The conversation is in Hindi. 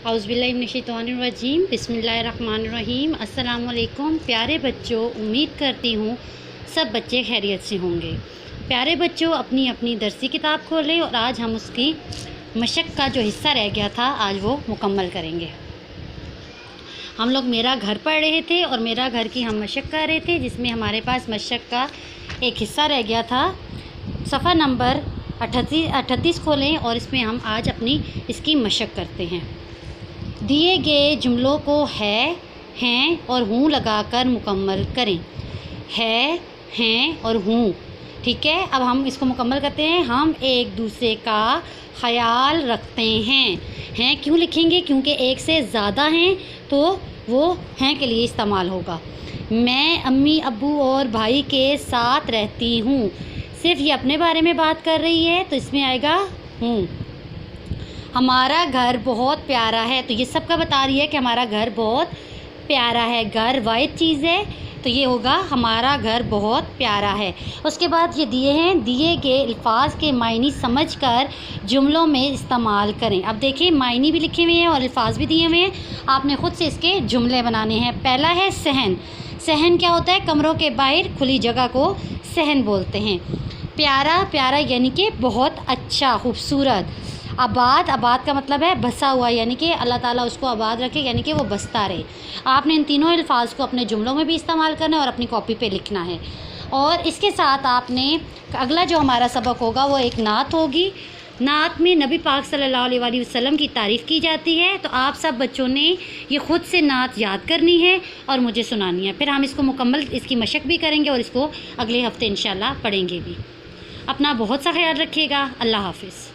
औज़ुबिल्लाहिमिनश्शैतानिर्रजीम बिस्मिल्लाहिर्रहमानिर्रहीम। अस्सलाम वालेकुम प्यारे बच्चों, उम्मीद करती हूँ सब बच्चे खैरियत से होंगे। प्यारे बच्चों, अपनी अपनी दरसी किताब खोलें और आज हम उसकी मशक का जो हिस्सा रह गया था आज वो मुकम्मल करेंगे। हम लोग मेरा घर पढ़ रहे थे और मेरा घर की हम मशक कर रहे थे, जिसमें हमारे पास मशक का एक हिस्सा रह गया था। सफ़ा नंबर 38 खोलें और इसमें हम आज अपनी इसकी मशक करते हैं। दिए गए जुमलों को है, हैं और हूँ लगाकर मुकम्मल करें। है, हैं और हूँ। ठीक है, अब हम इसको मुकम्मल करते हैं। हम एक दूसरे का ख्याल रखते हैं। हैं क्यों लिखेंगे? क्योंकि एक से ज़्यादा हैं तो वो हैं के लिए इस्तेमाल होगा। मैं अम्मी अब्बू और भाई के साथ रहती हूँ। सिर्फ ये अपने बारे में बात कर रही है तो इसमें आएगा हूँ। हमारा घर बहुत प्यारा है, तो ये सबका बता रही है कि हमारा घर बहुत प्यारा है। घर वाहिद चीज़ है तो ये होगा हमारा घर बहुत प्यारा है। उसके बाद ये दिए हैं, दिए गए अल्फाज के मायने समझकर जुमलों में इस्तेमाल करें। अब देखिए, मायने भी लिखे हुए हैं और अल्फाज भी दिए हुए हैं, आपने ख़ुद से इसके जुमले बनाने हैं। पहला है सहन। सहन क्या होता है? कमरों के बाहर खुली जगह को सहन बोलते हैं। प्यारा, प्यारा यानी कि बहुत अच्छा, खूबसूरत। आबाद, आबाद का मतलब है बसा हुआ, यानी कि अल्लाह ताला उसको आबाद रखे, यानी कि वो बसता रहे। आपने इन तीनों अल्फाज को अपने जुमलों में भी इस्तेमाल करना है और अपनी कॉपी पे लिखना है। और इसके साथ आपने अगला जो हमारा सबक होगा वो एक नात होगी। नात में नबी पाक सल्लल्लाहु अलैहि वसल्लम की तारीफ़ की जाती है, तो आप सब बच्चों ने ये ख़ुद से नात याद करनी है और मुझे सुनानी है। फिर हम इसको मुकम्मल इसकी मशक भी करेंगे और इसको अगले हफ्ते इंशाल्लाह पढ़ेंगे भी। अपना बहुत सा ख्याल रखिएगा। अल्लाह हाफ़िज़।